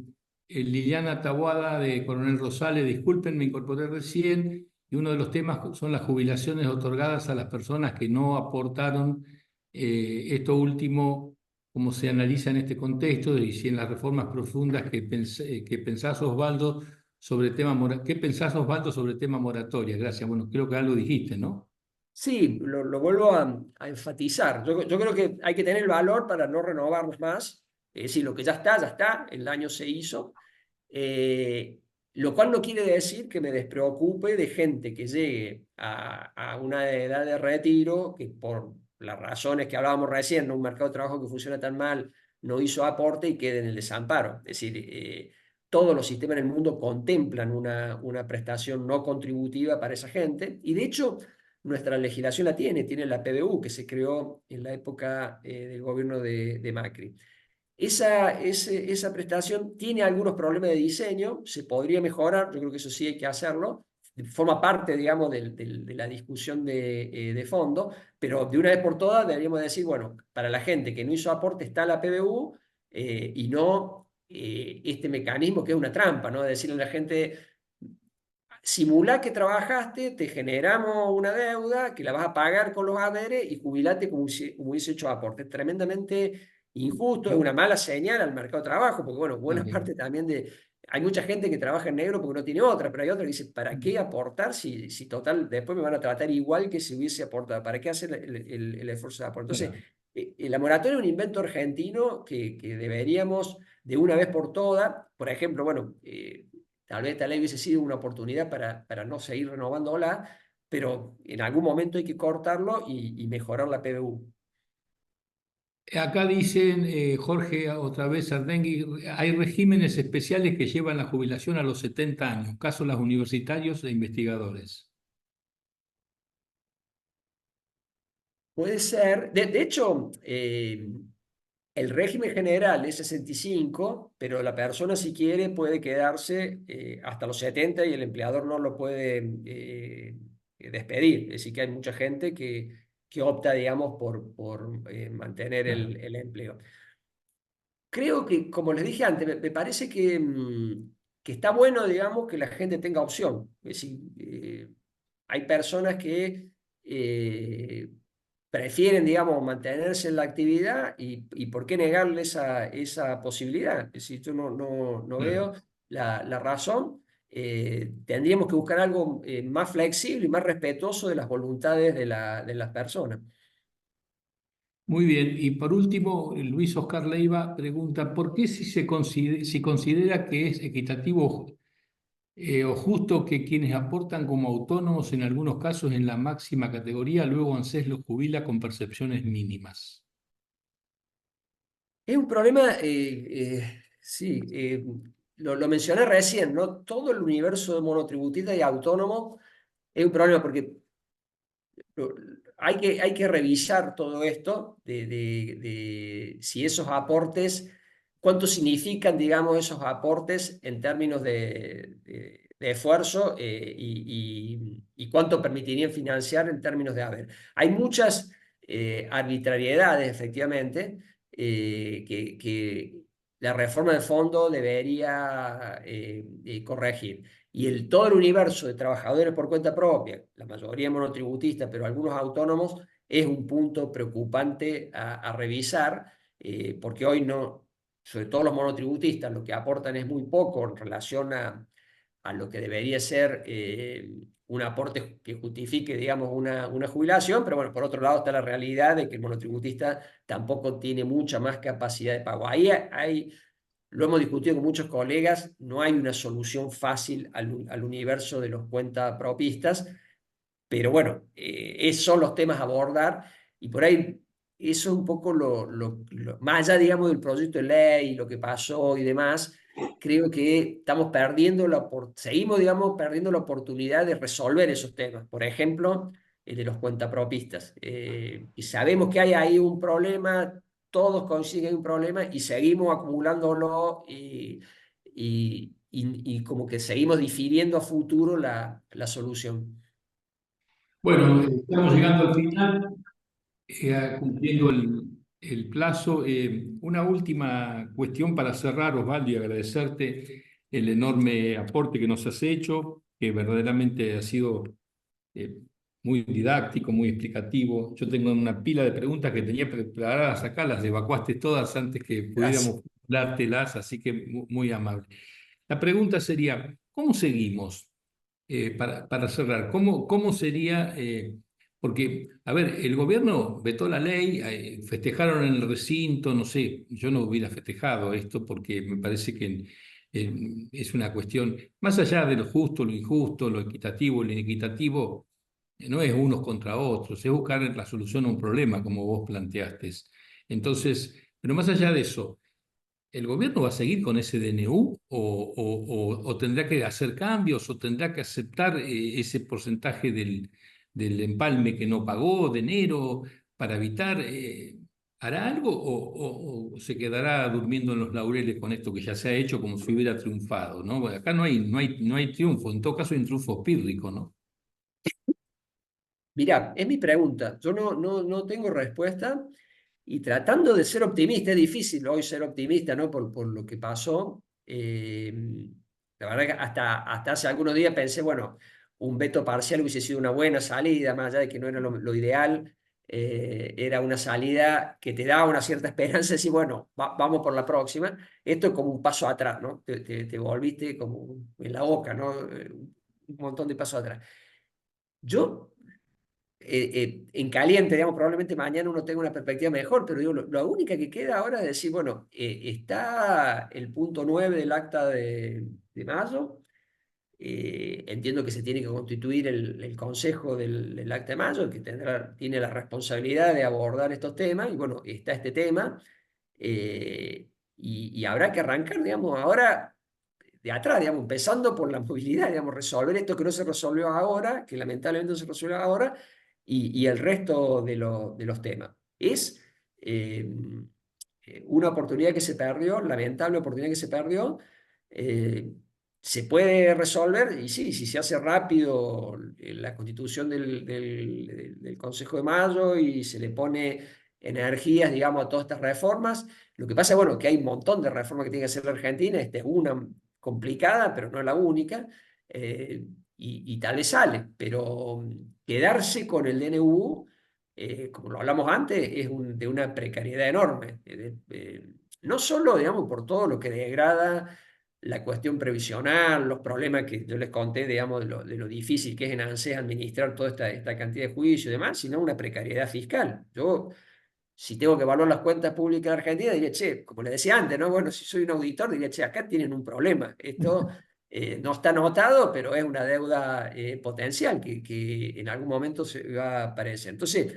Liliana Taboada de Coronel Rosales, disculpen, me incorporé recién, y uno de los temas son las jubilaciones otorgadas a las personas que no aportaron. Esto último, cómo se analiza en este contexto y si en las reformas profundas que pensás, Osvaldo, ¿qué pensás, Osvaldo, sobre el tema moratoria? Gracias. Bueno, creo que algo dijiste, ¿no? Sí, lo vuelvo a enfatizar. Yo creo que hay que tener el valor para no renovarnos más. Es decir, lo que ya está, el daño se hizo. Eh, lo cual no quiere decir que me despreocupe de gente que llegue a una edad de retiro, que por las razones que hablábamos recién, ¿no? Un mercado de trabajo que funciona tan mal, no hizo aporte y quede en el desamparo. Es decir, todos los sistemas en el mundo contemplan una prestación no contributiva para esa gente. Y de hecho, nuestra legislación la tiene la PBU, que se creó en la época del gobierno de Macri. Esa prestación tiene algunos problemas de diseño, se podría mejorar, yo creo que eso sí hay que hacerlo, forma parte, digamos, de la discusión de fondo, pero de una vez por todas deberíamos decir, bueno, para la gente que no hizo aporte está la PBU y no este mecanismo que es una trampa, ¿no? De decirle a la gente, simulá que trabajaste, te generamos una deuda que la vas a pagar con los haberes y jubilate como hubiese hecho aporte. Es tremendamente injusto, es una mala señal al mercado de trabajo, porque bueno, buena parte también de... Hay mucha gente que trabaja en negro porque no tiene otra, pero hay otra que dice, ¿para qué aportar si total después me van a tratar igual que si hubiese aportado? ¿Para qué hacer el esfuerzo de aporte? Entonces, la moratoria es un invento argentino que deberíamos de una vez por todas, por ejemplo, bueno, tal vez esta ley hubiese sido una oportunidad para no seguir renovándola, pero en algún momento hay que cortarlo y mejorar la PBU. Acá dicen, Jorge, otra vez Ardengui, hay regímenes especiales que llevan la jubilación a los 70 años, caso los universitarios e investigadores. Puede ser, de hecho, el régimen general es 65, pero la persona si quiere puede quedarse hasta los 70 y el empleador no lo puede despedir. Es decir, que hay mucha gente que opta, digamos, por mantener Claro. el empleo. Creo que, como les dije antes, me parece que está bueno, digamos, que la gente tenga opción. Es decir, hay personas que prefieren, digamos, mantenerse en la actividad y ¿por qué negarle esa posibilidad? Es decir, yo no Claro. veo la razón. Tendríamos que buscar algo más flexible y más respetuoso de las voluntades de las personas. Muy bien, y por último, Luis Oscar Leiva pregunta, ¿por qué si considera que es equitativo o justo que quienes aportan como autónomos en algunos casos en la máxima categoría, luego ANSES los jubila con percepciones mínimas? Es un problema, sí, lo mencioné recién, ¿no? Todo el universo de monotributista y autónomo es un problema porque lo- hay que revisar todo esto de si esos aportes, cuánto significan, digamos, esos aportes en términos de esfuerzo y cuánto permitirían financiar en términos de haber. Hay muchas arbitrariedades, efectivamente, que la reforma de fondo debería corregir. Y todo el universo de trabajadores por cuenta propia, la mayoría monotributistas, pero algunos autónomos, es un punto preocupante a revisar, porque hoy no, sobre todo los monotributistas, lo que aportan es muy poco en relación a lo que debería ser un aporte que justifique, digamos, una jubilación, pero bueno, por otro lado está la realidad de que el monotributista tampoco tiene mucha más capacidad de pago. Ahí hay lo hemos discutido con muchos colegas, no hay una solución fácil al universo de los cuentapropistas, pero bueno, esos son los temas a abordar y por ahí eso es un poco más allá, digamos, del proyecto de ley y lo que pasó y demás, creo que estamos perdiendo seguimos, digamos, perdiendo la oportunidad de resolver esos temas. Por ejemplo, el de los cuentapropistas. Y sabemos que hay ahí un problema, todos coinciden que hay un problema y seguimos acumulándolo y como que seguimos difiriendo a futuro la solución. Bueno, estamos llegando al final, cumpliendo el plazo. Una última cuestión para cerrar, Osvaldo, y agradecerte el enorme aporte que nos has hecho, que verdaderamente ha sido eh, muy didáctico, muy explicativo. Yo tengo una pila de preguntas que tenía preparadas acá, las evacuaste todas antes que Gracias. pudiéramos dártelas, así que muy amable. La pregunta sería, ¿cómo seguimos? Para cerrar, ¿cómo sería? Porque, a ver, el gobierno vetó la ley, festejaron en el recinto, no sé, yo no hubiera festejado esto porque me parece que es una cuestión, más allá de lo justo, lo injusto, lo equitativo, lo inequitativo, no es unos contra otros, es buscar la solución a un problema, como vos planteaste. Entonces, pero más allá de eso, ¿el gobierno va a seguir con ese DNU o tendrá que hacer cambios o tendrá que aceptar ese porcentaje del empalme que no pagó de enero para evitar? ¿Hará algo o se quedará durmiendo en los laureles con esto que ya se ha hecho como si hubiera triunfado? ¿No? Acá no hay triunfo, en todo caso hay un triunfo pírrico, ¿no? Mirá, es mi pregunta. Yo no tengo respuesta. y tratando de ser optimista. Es difícil hoy ser optimista, ¿no? Por lo que pasó. La verdad que hasta hace algunos días pensé, bueno, un veto parcial hubiese sido una buena salida, más allá de que no era lo ideal. Era una salida que te daba una cierta esperanza de decir, bueno, vamos por la próxima. Esto es como un paso atrás, ¿no? Te volviste como en la boca, ¿no? Un montón de pasos atrás. Yo, en caliente, digamos, probablemente mañana uno tenga una perspectiva mejor, pero digo, la única que queda ahora es decir, bueno, está el punto 9 del acta de mayo. Entiendo que se tiene que constituir el consejo del acta de mayo, que tiene la responsabilidad de abordar estos temas, y bueno, está este tema, y habrá que arrancar, digamos, ahora de atrás, digamos, empezando por la movilidad, digamos, resolver esto que no se resolvió ahora, que lamentablemente no se resuelve ahora, y el resto de los temas. Es una oportunidad que se perdió, lamentable oportunidad que se perdió. eh, Se puede resolver, y sí, si se hace rápido la constitución del Consejo de Mayo y se le pone energías, digamos, a todas estas reformas. Lo que pasa es, bueno, que hay un montón de reformas que tiene que hacer la Argentina. Esta es una complicada, pero no es la única, y tal vez sale, pero quedarse con el DNU, como lo hablamos antes, es de una precariedad enorme. No solo, digamos, por todo lo que degrada la cuestión previsional, los problemas que yo les conté, digamos, de lo difícil que es en ANSES administrar toda esta cantidad de juicios y demás, sino una precariedad fiscal. Yo, si tengo que evaluar las cuentas públicas de Argentina, diría, che, como le decía antes, ¿no? Bueno, si soy un auditor, diría, che, acá tienen un problema. Esto no está anotado, pero es una deuda potencial que en algún momento se va a aparecer. Entonces,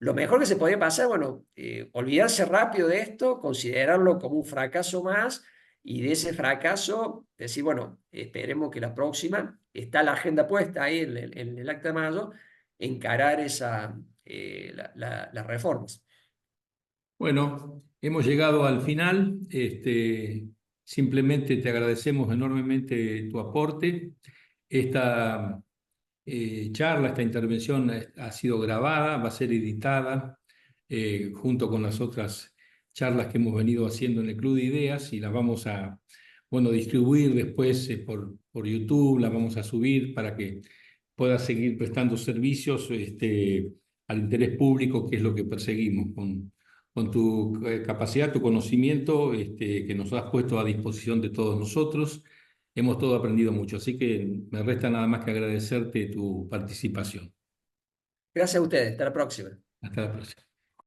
lo mejor que se podía pasar, bueno, olvidarse rápido de esto, considerarlo como un fracaso más, y de ese fracaso decir, bueno, esperemos que la próxima, está la agenda puesta ahí en el acta de mayo, encarar las reformas. Bueno, hemos llegado al final. Simplemente te agradecemos enormemente tu aporte. Esta charla, esta intervención ha sido grabada, va a ser editada junto con las otras charlas que hemos venido haciendo en el Club de Ideas, y las vamos a, bueno, distribuir después por YouTube, las vamos a subir para que puedas seguir prestando servicios al interés público, que es lo que perseguimos con tu capacidad, tu conocimiento, que nos has puesto a disposición de todos nosotros. Hemos todo aprendido mucho, así que me resta nada más que agradecerte tu participación. Gracias a ustedes, hasta la próxima. Hasta la próxima.